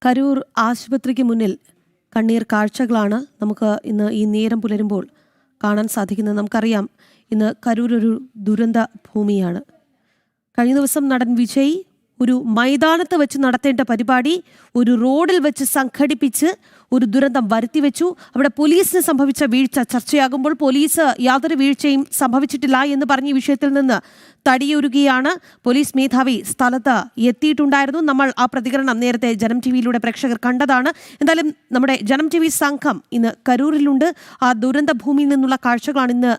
കരൂർ ആശുപത്രിക്ക് മുന്നിൽ കണ്ണീർ കാഴ്ചകളാണ് നമുക്ക് ഇന്ന് ഈ നേരം പുലരുമ്പോൾ കാണാൻ സാധിക്കുന്നത്. നമുക്കറിയാം, ഇന്ന് കരൂർ ഒരു ദുരന്ത ഭൂമിയാണ്. കഴിഞ്ഞ ദിവസം നടൻ വിജയ് ഒരു മൈതാനത്ത് വെച്ച് നടത്തേണ്ട പരിപാടി ഒരു റോഡിൽ വെച്ച് സംഘടിപ്പിച്ച് ഒരു ദുരന്തം വരുത്തിവെച്ചു. അവിടെ പോലീസിന് സംഭവിച്ച വീഴ്ച ചർച്ചയാകുമ്പോൾ പോലീസ് യാതൊരു വീഴ്ചയും സംഭവിച്ചിട്ടില്ല എന്ന് പറഞ്ഞ വിഷയത്തിൽ നിന്ന് തടിയൂരുകയാണ്. പോലീസ് മേധാവി സ്ഥലത്ത് എത്തിയിട്ടുണ്ടായിരുന്നു. നമ്മൾ ആ പ്രതികരണം നേരത്തെ ജനം ടിവിയിലൂടെ പ്രേക്ഷകർ കണ്ടതാണ്. എന്തായാലും നമ്മുടെ ജനം ടിവി സംഘം ഇന്ന് കരൂരിലുണ്ട്. ആ ദുരന്ത ഭൂമിയിൽ നിന്നുള്ള കാഴ്ചകളാണ് ഇന്ന്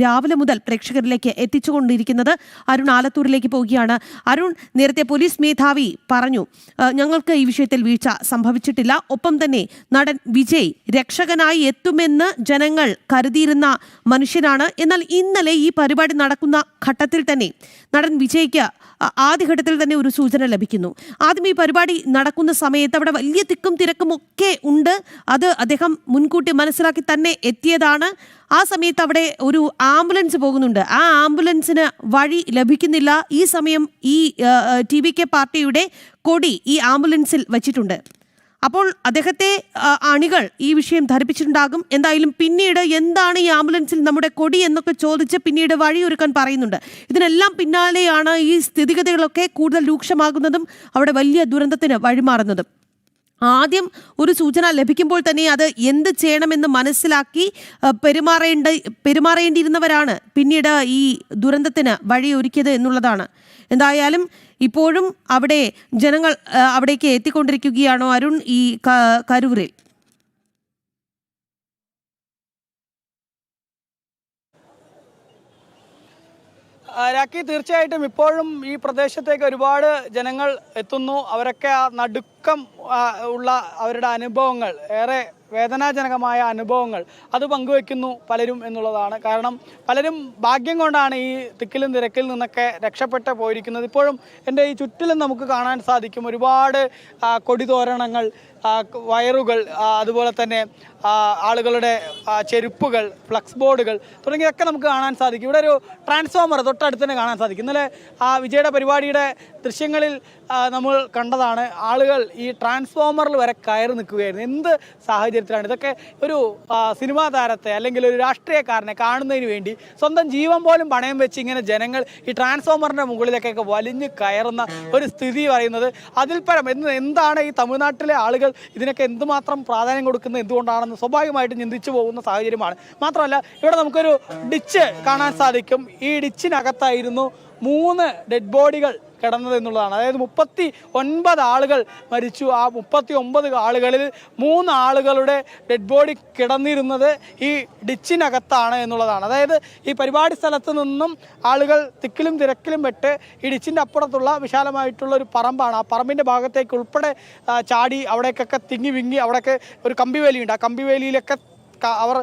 രാവിലെ മുതൽ പ്രേക്ഷകരിലേക്ക് എത്തിച്ചുകൊണ്ടിരിക്കുന്നത്. അരുൺ ആലത്തൂരിലേക്ക് പോവുകയാണ്. അരുൺ, നേരത്തെ പോലീസ് മേധാവി പറഞ്ഞു ഞങ്ങൾക്ക് ഈ വിഷയത്തിൽ വീഴ്ച സംഭവിച്ചിട്ടില്ല. ഒപ്പം തന്നെ നടൻ വിജയ് രക്ഷകനായി എത്തുമെന്ന് ജനങ്ങൾ കരുതിയിരുന്ന മനുഷ്യനാണ്. എന്നാൽ ഇന്നലെ ഈ പരിപാടി നടക്കുന്ന ഘട്ടത്തിൽ തന്നെ നടൻ വിജയ്ക്ക് ആദ്യഘട്ടത്തിൽ തന്നെ ഒരു സൂചന ലഭിക്കുന്നു. ആദ്യം ഈ പരിപാടി നടക്കുന്ന സമയത്ത് അവിടെ വലിയ തിക്കും തിരക്കും ഒക്കെ ഉണ്ട്. അത് അദ്ദേഹം മുൻകൂട്ടി മനസ്സിലാക്കി തന്നെ എത്തിയതാണ്. ആ സമയത്ത് അവിടെ ഒരു ആംബുലൻസ് പോകുന്നുണ്ട്. ആ ആംബുലൻസിന് വഴി ലഭിക്കുന്നില്ല. ഈ സമയം ഈ TVK പാർട്ടിയുടെ കൊടി ഈ ആംബുലൻസിൽ വച്ചിട്ടുണ്ട്. അപ്പോൾ അദ്ദേഹത്തെ അണികൾ ഈ വിഷയം ധരിപ്പിച്ചിട്ടുണ്ടാകും. എന്തായാലും പിന്നീട് എന്താണ് ഈ ആംബുലൻസിൽ നമ്മുടെ കൊടി എന്നൊക്കെ ചോദിച്ച് പിന്നീട് വഴിയൊരുക്കാൻ പറയുന്നുണ്ട്. ഇതിനെല്ലാം പിന്നാലെയാണ് ഈ സ്ഥിതിഗതികളൊക്കെ കൂടുതൽ രൂക്ഷമാകുന്നതും അവിടെ വലിയ ദുരന്തത്തിന് വഴിമാറുന്നതും. ആദ്യം ഒരു സൂചന ലഭിക്കുമ്പോൾ തന്നെ അത് എന്ത് ചെയ്യണമെന്ന് മനസ്സിലാക്കി പെരുമാറേണ്ടിയിരുന്നവരാണ് പിന്നീട് ഈ ദുരന്തത്തിന് വഴിയൊരുക്കിയത് എന്നുള്ളതാണ്. എന്തായാലും ഇപ്പോഴും അവിടെ ജനങ്ങൾ അവിടേക്ക് എത്തിക്കൊണ്ടിരിക്കുകയാണോ അരുൺ ഈ കരൂരിൽ? രാഖി, തീർച്ചയായിട്ടും ഇപ്പോഴും ഈ പ്രദേശത്തേക്ക് ഒരുപാട് ജനങ്ങൾ എത്തുന്നു. അവരൊക്കെ ആ നടുക്കം ഉള്ള അവരുടെ അനുഭവങ്ങൾ, ഏറെ വേദനാജനകമായ അനുഭവങ്ങൾ അത് പങ്കുവെക്കുന്നു പലരും എന്നുള്ളതാണ്. കാരണം പലരും ഭാഗ്യം കൊണ്ടാണ് ഈ തിക്കിലും തിരക്കിൽ നിന്നൊക്കെ രക്ഷപ്പെട്ട് പോയിരിക്കുന്നത്. ഇപ്പോഴും എൻ്റെ ഈ ചുറ്റിലും നമുക്ക് കാണാൻ സാധിക്കും ഒരുപാട് കൊടിതോരണങ്ങൾ, വയറുകൾ, അതുപോലെ തന്നെ ആളുകളുടെ ചെരുപ്പുകൾ, ഫ്ലക്സ് ബോർഡുകൾ തുടങ്ങിയൊക്കെ നമുക്ക് കാണാൻ സാധിക്കും. ഇവിടെ ഒരു ട്രാൻസ്ഫോമർ തൊട്ടടുത്ത് തന്നെ കാണാൻ സാധിക്കും. ഇന്നലെ വിജയുടെ പരിപാടിയുടെ ദൃശ്യങ്ങളിൽ നമ്മൾ കണ്ടതാണ്. ആളുകൾ ഈ ട്രാൻസ്ഫോമറിൽ വരെ കയറി നിൽക്കുകയായിരുന്നു. എന്ത് സാഹചര്യത്തിലാണ് ഇതൊക്കെ? ഒരു സിനിമാ താരത്തെ അല്ലെങ്കിൽ ഒരു രാഷ്ട്രീയക്കാരനെ കാണുന്നതിന് വേണ്ടി സ്വന്തം ജീവൻ പോലും പണയം വെച്ച് ഇങ്ങനെ ജനങ്ങൾ ഈ ട്രാൻസ്ഫോമറിൻ്റെ മുകളിലേക്കൊക്കെ വലിഞ്ഞ് കയറുന്ന ഒരു സ്ഥിതി പറയുന്നത് അതിൽ പരം എന്താണ് ഈ തമിഴ്നാട്ടിലെ ആളുകൾ ഇതിനൊക്കെ എന്തുമാത്രം പ്രാധാന്യം കൊടുക്കുന്നത് എന്തുകൊണ്ടാണെന്ന് സ്വാഭാവികമായിട്ടും ചിന്തിച്ചു പോകുന്ന സാഹചര്യമാണ്. മാത്രമല്ല, ഇവിടെ നമുക്കൊരു ഡിച്ച് കാണാൻ സാധിക്കും. ഈ ഡിച്ചിനകത്തായിരുന്നു 3 ഡെഡ് ബോഡികൾ കിടന്നത് എന്നുള്ളതാണ്. അതായത് 39 ആളുകൾ മരിച്ചു. ആ 39 ആളുകളിൽ 3 ആളുകളുടെ ഡെഡ് ബോഡി കിടന്നിരുന്നത് ഈ ഡിച്ചിനകത്താണ് എന്നുള്ളതാണ്. അതായത് ഈ പരിപാടി സ്ഥലത്ത് നിന്നും ആളുകൾ തിക്കിലും തിരക്കിലും പെട്ട് ഈ ഡിച്ചിൻ്റെ അപ്പുറത്തുള്ള വിശാലമായിട്ടുള്ള ഒരു പറമ്പാണ്. ആ പറമ്പിൻ്റെ ഭാഗത്തേക്ക് ഉൾപ്പെടെ ചാടി അവിടേക്കൊക്കെ തിങ്ങി വിങ്ങി അവിടെയൊക്കെ ഒരു കമ്പിവേലിയുണ്ട്. ആ കമ്പിവേലിയിലൊക്കെ അവർ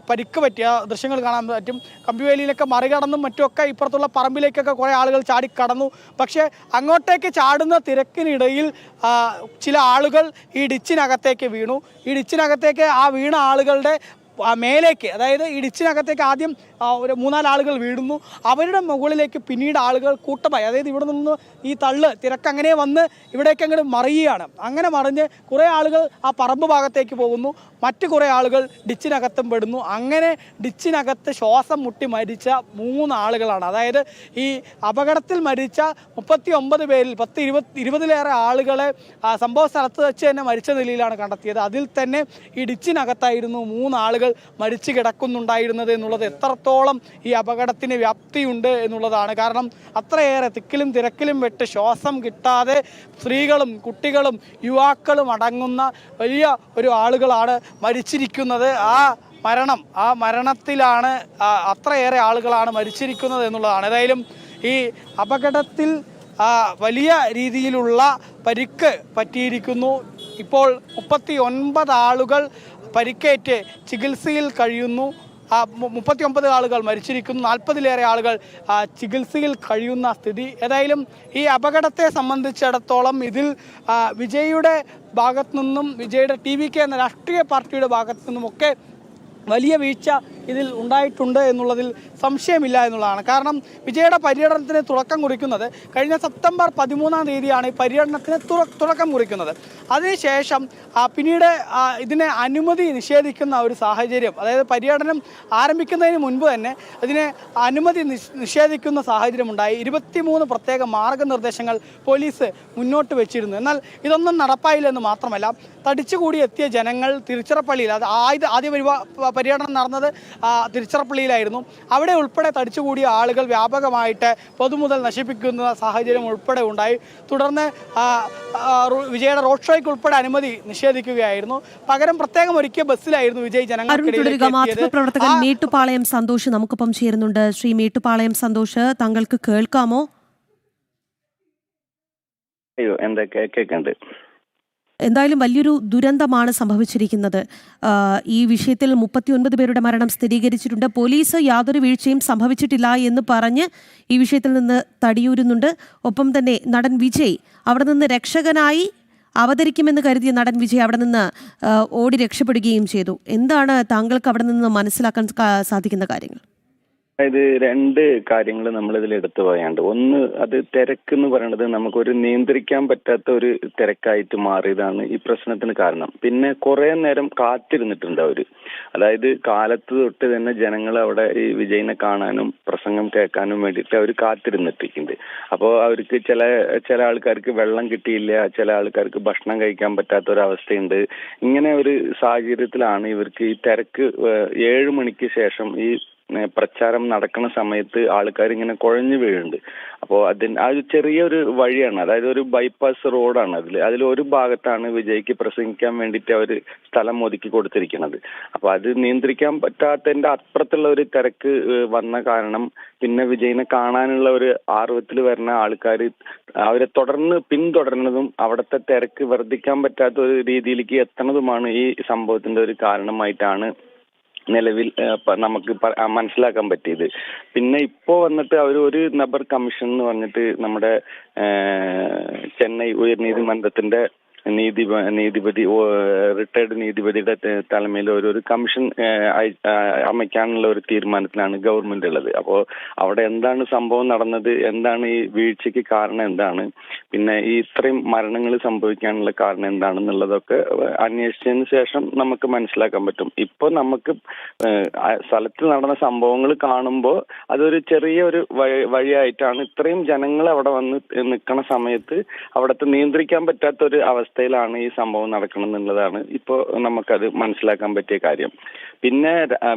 പരിക്ക് പറ്റിയ ദൃശ്യങ്ങൾ കാണാൻ പറ്റും. കമ്പിവേലിയിലൊക്കെ മറികടന്നും മറ്റുമൊക്കെ ഇപ്പുറത്തുള്ള പറമ്പിലേക്കൊക്കെ കുറേ ആളുകൾ ചാടിക്കടന്നു. പക്ഷേ അങ്ങോട്ടേക്ക് ചാടുന്ന തിരക്കിനിടയിൽ ചില ആളുകൾ ഈ ഡിച്ചിനകത്തേക്ക് വീണു. ഈ ഡിച്ചിനകത്തേക്ക് ആ വീണ ആളുകളുടെ മേലേക്ക്, അതായത് ഈ ഡിച്ചിനകത്തേക്ക് ആദ്യം ഒരു 3-4 ആളുകൾ വീഴുന്നു. അവരുടെ മുകളിലേക്ക് പിന്നീട് ആളുകൾ കൂട്ടമായി, അതായത് ഇവിടെ നിന്ന് ഈ തിരക്ക് അങ്ങനെ വന്ന് ഇവിടേക്ക് അങ്ങോട്ട് മറിയുകയാണ്. അങ്ങനെ മറിഞ്ഞ് കുറേ ആളുകൾ ആ പറമ്പ് ഭാഗത്തേക്ക് പോകുന്നു. മറ്റു കുറേ ആളുകൾ ഡിച്ചിനകത്തും പെടുന്നു. അങ്ങനെ ഡിച്ചിനകത്ത് ശ്വാസം മുട്ടി മരിച്ച 3 ആളുകളാണ്. അതായത് ഈ അപകടത്തിൽ മരിച്ച 39 പേരിൽ 20-ലേറെ ആളുകളെ സംഭവ സ്ഥലത്ത് വെച്ച് തന്നെ മരിച്ച നിലയിലാണ് കണ്ടെത്തിയത്. അതിൽ തന്നെ ഈ ഡിച്ചിനകത്തായിരുന്നു 3 ആളുകൾ മരിച്ചു കിടക്കുന്നുണ്ടായിരുന്നത് എന്നുള്ളത് എത്രത്തോളം ഈ അപകടത്തിന് വ്യാപ്തിയുണ്ട് എന്നുള്ളതാണ്. കാരണം അത്രയേറെ തിക്കിലും തിരക്കിലും വെട്ട് ശ്വാസം കിട്ടാതെ സ്ത്രീകളും കുട്ടികളും യുവാക്കളും അടങ്ങുന്ന വലിയ ഒരു ആളുകളാണ് മരിച്ചിരിക്കുന്നത്. ആ മരണത്തിലാണ് അത്രയേറെ ആളുകളാണ് മരിച്ചിരിക്കുന്നത് എന്നുള്ളതാണ്. ഏതായാലും ഈ അപകടത്തിൽ വലിയ രീതിയിലുള്ള പരിക്ക് പറ്റിയിരിക്കുന്നു. ഇപ്പോൾ 39 ആളുകൾ പരിക്കേറ്റ് ചികിത്സയിൽ കഴിയുന്നു. 39 ആളുകൾ മരിച്ചിരിക്കുന്നു. 40-ലേറെ ആളുകൾ ചികിത്സയിൽ കഴിയുന്ന സ്ഥിതി. ഏതായാലും ഈ അപകടത്തെ സംബന്ധിച്ചിടത്തോളം ഇതിൽ വിജയുടെ ഭാഗത്തു നിന്നും, വിജയുടെ TVK എന്ന രാഷ്ട്രീയ പാർട്ടിയുടെ ഭാഗത്തു നിന്നുമൊക്കെ വലിയ വീഴ്ച ഇതിൽ ഉണ്ടായിട്ടുണ്ട് എന്നുള്ളതിൽ സംശയമില്ല എന്നുള്ളതാണ്. കാരണം വിജയുടെ പര്യടനത്തിന് തുടക്കം കുറിക്കുന്നത് കഴിഞ്ഞ സെപ്റ്റംബർ 13-ാം തീയതിയാണ് ഈ പര്യടനത്തിന് തുടക്കം കുറിക്കുന്നത്. അതിനുശേഷം പിന്നീട് ഇതിനെ അനുമതി നിഷേധിക്കുന്ന ഒരു സാഹചര്യം, അതായത് പര്യടനം ആരംഭിക്കുന്നതിന് മുൻപ് തന്നെ ഇതിനെ അനുമതി നിഷേധിക്കുന്ന സാഹചര്യം ഉണ്ടായി. 23 പ്രത്യേക മാർഗനിർദ്ദേശങ്ങൾ പോലീസ് മുന്നോട്ട് വെച്ചിരുന്നു. എന്നാൽ ഇതൊന്നും നടപ്പായില്ലെന്ന് മാത്രമല്ല, തടിച്ചുകൂടി എത്തിയ ജനങ്ങൾ തിരുച്ചിറപ്പള്ളിയിൽ, അത് ആദ്യ പര്യടനം നടന്നത് തിരുച്ചിറപ്പള്ളിയിലായിരുന്നു. അവിടെ ഉൾപ്പെടെ തടിച്ചുകൂടിയ ആളുകൾ വ്യാപകമായിട്ട് പൊതുമുതൽ നശിപ്പിക്കുന്ന സാഹചര്യം ഉൾപ്പെടെ ഉണ്ടായി. തുടർന്ന് വിജയുടെ റോഡ് ഷോയ്ക്ക് ഉൾപ്പെടെ അനുമതി നിഷേധിക്കുകയായിരുന്നു. പകരം പ്രത്യേകം ഒരുക്കിയ ബസ്സിലായിരുന്നു വിജയ് ജനങ്ങൾക്കിടയിൽ. മാധ്യമപ്രവർത്തകൻ മേട്ടുപാളയം സന്തോഷ് നമുക്കൊപ്പം ചേരുന്നുണ്ട്. ശ്രീ മേട്ടുപാളയം സന്തോഷ്, താങ്കൾക്ക് കേൾക്കാമോ? എന്തായാലും വലിയൊരു ദുരന്തമാണ് സംഭവിച്ചിരിക്കുന്നത്. ഈ വിഷയത്തിൽ 39 പേരുടെ മരണം സ്ഥിരീകരിച്ചിട്ടുണ്ട്. പോലീസ് യാതൊരു വീഴ്ചയും സംഭവിച്ചിട്ടില്ല എന്ന് പറഞ്ഞ് ഈ വിഷയത്തിൽ നിന്ന് തടിയൂരുന്നുണ്ട്. ഒപ്പം തന്നെ നടൻ വിജയ് അവിടെ നിന്ന് രക്ഷകനായി അവതരിക്കുമെന്ന് കരുതിയ നടൻ വിജയ് അവിടെ നിന്ന് ഓടി രക്ഷപ്പെടുകയും ചെയ്തു. എന്താണ് താങ്കൾക്ക് അവിടെ നിന്ന് മനസ്സിലാക്കാൻ സാധിക്കുന്ന കാര്യങ്ങൾ? അതായത് രണ്ട് കാര്യങ്ങൾ നമ്മളിതിൽ എടുത്തു പറയാണ്ട്. ഒന്ന്, അത് തിരക്ക് എന്ന് പറയുന്നത് നമുക്കൊരു നിയന്ത്രിക്കാൻ പറ്റാത്ത ഒരു തിരക്കായിട്ട് മാറിയതാണ് ഈ പ്രശ്നത്തിന് കാരണം. പിന്നെ കുറെ നേരം കാത്തിരുന്നിട്ടുണ്ട് അവര്. അതായത് കാലത്ത് തൊട്ട് തന്നെ ജനങ്ങൾ അവിടെ ഈ വിജയിനെ കാണാനും പ്രസംഗം കേൾക്കാനും വേണ്ടിയിട്ട് അവർ കാത്തിരുന്നിട്ടുണ്ട്. അപ്പോൾ അവർക്ക് ചില ആൾക്കാർക്ക് വെള്ളം കിട്ടിയില്ല, ചില ആൾക്കാർക്ക് ഭക്ഷണം കഴിക്കാൻ പറ്റാത്ത ഒരവസ്ഥയുണ്ട്. ഇങ്ങനെ ഒരു സാഹചര്യത്തിലാണ് ഇവർക്ക് ഈ തിരക്ക് 7 മണിക്ക് ശേഷം ഈ പ്രചാരം നടക്കുന്ന സമയത്ത് ആൾക്കാർ ഇങ്ങനെ കുഴഞ്ഞു വീഴുന്നുണ്ട്. അപ്പോൾ അത് ചെറിയൊരു വഴിയാണ്, അതായത് ഒരു ബൈപ്പാസ് റോഡാണ്. അതിലൊരു ഭാഗത്താണ് വിജയ്ക്ക് പ്രസംഗിക്കാൻ വേണ്ടിയിട്ട് അവർ സ്ഥലം ഒതുക്കി കൊടുത്തിരിക്കുന്നത്. അപ്പോൾ അത് നിയന്ത്രിക്കാൻ പറ്റാത്തതിന്റെ അപ്പുറത്തുള്ള ഒരു തിരക്ക് വന്ന കാരണം പിന്നെ വിജയിനെ കാണാനുള്ള ഒരു ആർവത്തിൽ വരുന്ന ആൾക്കാർ അവരെ പിന്തുടരുന്നതും അവിടുത്തെ തിരക്ക് വർദ്ധിക്കാൻ പറ്റാത്ത ഒരു രീതിയിലേക്ക് എത്തുന്നതുമാണ് ഈ സംഭവത്തിന്റെ ഒരു കാരണമായിട്ടാണ് നിലവിൽ നമുക്ക് മനസ്സിലാക്കാൻ പറ്റിയത്. പിന്നെ ഇപ്പോ വന്നിട്ട് ഒരു നബർ കമ്മീഷൻ എന്ന് പറഞ്ഞിട്ട് നമ്മുടെ ചെന്നൈ ഉയർനീതിമன்றത്തിന്റെ നീതിപതി റിട്ടയർഡ് നീതിപതിയുടെ തലമയിൽ ഒരു കമ്മീഷൻ அமைക്കാനുള്ള ഒരു തീരുമാനത്തിലാണ് ഗവൺമെന്റ് ഉള്ളത്. അപ്പോൾ അവിടെ എന്താണ് സംഭവം നടന്നത്, എന്താണ് ഈ വീഴ്ചയ്ക്ക് കാരണം, എന്താണ് പിന്നെ ഈ ഇത്രയും മരണങ്ങൾ സംഭവിക്കാനുള്ള കാരണം എന്താണെന്നുള്ളതൊക്കെ അന്വേഷിച്ചതിന് ശേഷം നമുക്ക് മനസ്സിലാക്കാൻ പറ്റും. ഇപ്പോൾ നമുക്ക് സ്ഥലത്ത് നടന്ന സംഭവങ്ങൾ കാണുമ്പോൾ അതൊരു ചെറിയൊരു വഴിയായിട്ടാണ് ഇത്രയും ജനങ്ങൾ അവിടെ വന്ന് നിൽക്കുന്ന സമയത്ത് അവിടുത്തെ നിയന്ത്രിക്കാൻ പറ്റാത്ത ഒരു അവസ്ഥയിലാണ് ഈ സംഭവം നടക്കണം എന്നുള്ളതാണ് ഇപ്പോൾ നമുക്കത് മനസ്സിലാക്കാൻ പറ്റിയ കാര്യം. പിന്നെ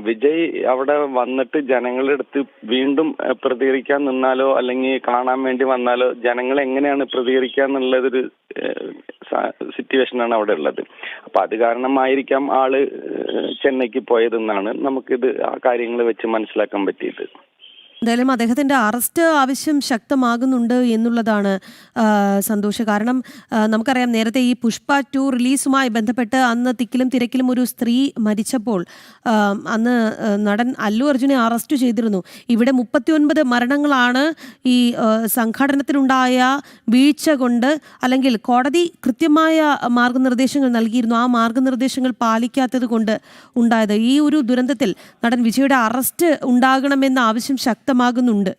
വിജയ് അവിടെ വന്നിട്ട് ജനങ്ങളുടെ അടുത്ത് വീണ്ടും പ്രതികരിക്കാൻ നിന്നാലോ അല്ലെങ്കിൽ കാണാൻ വേണ്ടി വന്നാലോ ജനങ്ങൾ എങ്ങനെയാണ് പ്രതികരിക്കുക എന്നുള്ളതൊരു സിറ്റുവേഷനാണ് അവിടെ ഉള്ളത്. അപ്പൊ അത് കാരണമായിരിക്കാം ആള് ചെന്നൈക്ക് പോയതെന്നാണ് നമുക്കിത് ആ കാര്യങ്ങൾ വെച്ച് മനസ്സിലാക്കാൻ പറ്റിയത്. എന്തായാലും അദ്ദേഹത്തിൻ്റെ അറസ്റ്റ് ആവശ്യം ശക്തമാകുന്നുണ്ട് എന്നുള്ളതാണ് സന്തോഷം. കാരണം നമുക്കറിയാം, നേരത്തെ ഈ പുഷ്പ 2 റിലീസുമായി ബന്ധപ്പെട്ട് അന്ന് തിക്കിലും തിരക്കിലും ഒരു സ്ത്രീ മരിച്ചപ്പോൾ അന്ന് നടൻ അല്ലു അർജുനെ അറസ്റ്റ് ചെയ്തിരുന്നു. ഇവിടെ 39 മരണങ്ങളാണ് ഈ സംഘടനത്തിലുണ്ടായ വീഴ്ച കൊണ്ട്, അല്ലെങ്കിൽ കോടതി കൃത്യമായ മാർഗനിർദ്ദേശങ്ങൾ നൽകിയിരുന്നു, ആ മാർഗനിർദ്ദേശങ്ങൾ പാലിക്കാത്തത് കൊണ്ട് ഉണ്ടായത്. ഈ ഒരു ദുരന്തത്തിൽ നടൻ വിജയുടെ അറസ്റ്റ് ഉണ്ടാകണമെന്ന ആവശ്യം ശക്തമാകുന്നുണ്ട്.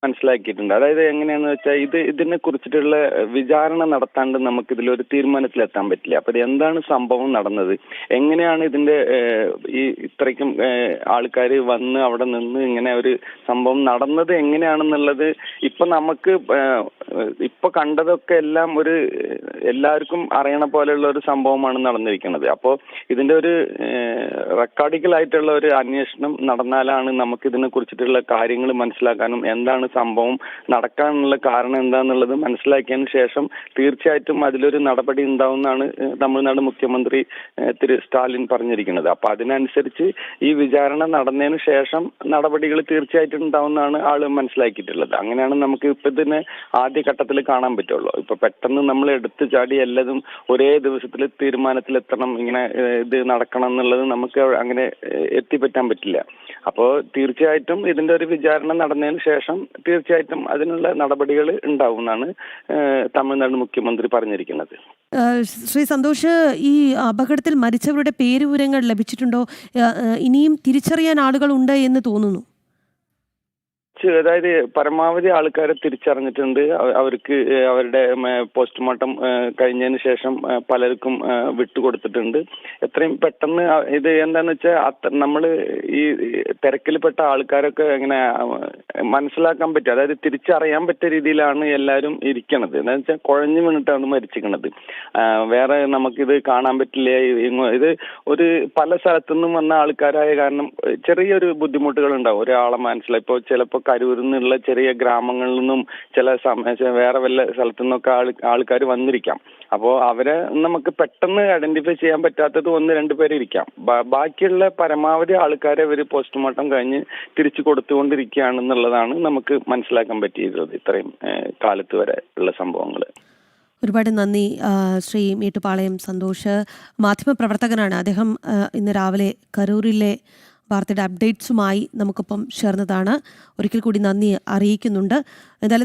മനസ്സിലാക്കിയിട്ടുണ്ട്. അതായത് എങ്ങനെയാന്ന് വെച്ചാൽ ഇതിനെ കുറിച്ചിട്ടുള്ള വിചാരണ നടത്താണ്ട് നമുക്ക് ഇതിലൊരു തീരുമാനത്തിലെത്താൻ പറ്റില്ല. അപ്പൊ ഇത് എന്താണ് സംഭവം നടന്നത്, എങ്ങനെയാണ് ഇതിന്റെ ഈ ഇത്രയ്ക്കും ആൾക്കാർ വന്ന് അവിടെ നിന്ന് ഇങ്ങനെ ഒരു സംഭവം നടന്നത് എങ്ങനെയാണെന്നുള്ളത് ഇപ്പൊ നമുക്ക് ഇപ്പൊ കണ്ടതൊക്കെ എല്ലാം എല്ലാവർക്കും അറിയണ പോലെയുള്ള ഒരു സംഭവമാണ് നടന്നിരിക്കുന്നത്. അപ്പോൾ ഇതിന്റെ ഒരു റെക്കോർഡിക്കലായിട്ടുള്ള ഒരു അന്വേഷണം നടന്നാലാണ് നമുക്ക് ഇതിനെ കുറിച്ചിട്ടുള്ള കാര്യങ്ങൾ മനസ്സിലാക്കാനും എന്താണ് സംഭവം നടക്കാനുള്ള കാരണം എന്താണെന്നുള്ളത് മനസ്സിലാക്കിയതിന് ശേഷം തീർച്ചയായിട്ടും അതിലൊരു നടപടി ഉണ്ടാവുമെന്നാണ് തമിഴ്നാട് മുഖ്യമന്ത്രി സ്റ്റാലിൻ പറഞ്ഞിരിക്കുന്നത്. അപ്പൊ അതിനനുസരിച്ച് ഈ വിചാരണ നടന്നതിന് ശേഷം നടപടികൾ തീർച്ചയായിട്ടും ഉണ്ടാവുമെന്നാണ് ആള് മനസ്സിലാക്കിയിട്ടുള്ളത്. അങ്ങനെയാണ് നമുക്ക് ഇപ്പൊ ഇതിനെ ആദ്യ ആദ്യഘട്ടത്തിൽ കാണാൻ പറ്റുള്ളൂ. ഇപ്പൊ പെട്ടെന്ന് നമ്മൾ എടുത്തു ചാടി എല്ലാതും ഒരേ ദിവസത്തിൽ തീരുമാനത്തിലെത്തണം, ഇങ്ങനെ ഇത് നടക്കണം എന്നുള്ളത് നമുക്ക് അങ്ങനെ എത്തിപ്പറ്റാൻ പറ്റില്ല. അപ്പോൾ തീർച്ചയായിട്ടും ഇതിന്റെ ഒരു വിചാരണ നടന്നതിന് ശേഷം തീർച്ചയായിട്ടും അതിനുള്ള നടപടികൾ ഉണ്ടാവും എന്നാണ് തമിഴ്നാട് മുഖ്യമന്ത്രി പറഞ്ഞിരിക്കുന്നത്. ശ്രീ സന്തോഷ്, ഈ അപകടത്തിൽ മരിച്ചവരുടെ പേരുവിവരങ്ങൾ ലഭിച്ചിട്ടുണ്ടോ? ഇനിയും തിരിച്ചറിയാൻ ആളുകൾ ഉണ്ട് എന്ന് തോന്നുന്നു. അതായത് പരമാവധി ആൾക്കാരെ തിരിച്ചറിഞ്ഞിട്ടുണ്ട്. അവർക്ക് അവരുടെ പോസ്റ്റ്മോർട്ടം കഴിഞ്ഞതിന് ശേഷം പലർക്കും വിട്ടുകൊടുത്തിട്ടുണ്ട്. എത്രയും പെട്ടെന്ന് ഇത് എന്താന്ന് വെച്ചാൽ നമ്മൾ ഈ തിരക്കിൽപ്പെട്ട ആൾക്കാരൊക്കെ എങ്ങനെ മനസ്സിലാക്കാൻ പറ്റും, അതായത് തിരിച്ചറിയാൻ പറ്റിയ രീതിയിലാണ് എല്ലാവരും ഇരിക്കണത്. എന്താണെന്ന് വെച്ചാൽ കുഴഞ്ഞു വീണിട്ടാണ് മരിച്ചിരിക്കണത്. വേറെ നമുക്കിത് കാണാൻ പറ്റില്ല. ഇത് ഒരു പല സ്ഥലത്തുനിന്നും വന്ന ആൾക്കാരായ കാരണം ചെറിയൊരു ബുദ്ധിമുട്ടുകൾ ഉണ്ടാവും ഒരാളെ മനസ്സിലായി. ഇപ്പോൾ ചിലപ്പോൾ കരൂരിൽ നിന്നുള്ള ചെറിയ ഗ്രാമങ്ങളിൽ നിന്നും വേറെ വല്ല സ്ഥലത്തു നിന്നൊക്കെ ആൾക്കാർ വന്നിരിക്കാം. അപ്പോൾ അവരെ നമുക്ക് പെട്ടെന്ന് ഐഡന്റിഫൈ ചെയ്യാൻ പറ്റാത്തത് 1-2 പേര് ഇരിക്കാം. ബാക്കിയുള്ള പരമാവധി ആൾക്കാരെ ഇവർ പോസ്റ്റ്മോർട്ടം കഴിഞ്ഞ് തിരിച്ചു കൊടുത്തുകൊണ്ടിരിക്കുകയാണെന്നുള്ളതാണ് നമുക്ക് മനസ്സിലാക്കാൻ പറ്റിയിട്ടുള്ളത് ഇത്രയും കാലത്ത് വരെ ഉള്ള സംഭവങ്ങൾ. ഒരുപാട് നന്ദി ശ്രീ മേട്ടുപാളയം സന്തോഷ്. മാധ്യമപ്രവർത്തകനാണ് അദ്ദേഹം. ഇന്ന് രാവിലെ കരൂരിലെ വാർത്തയുടെ അപ്ഡേറ്റ്സുമായി നമുക്കൊപ്പം ചേർന്നതാണ്. ഒരിക്കൽ കൂടി നന്ദി അറിയിക്കുന്നുണ്ട്. എന്തായാലും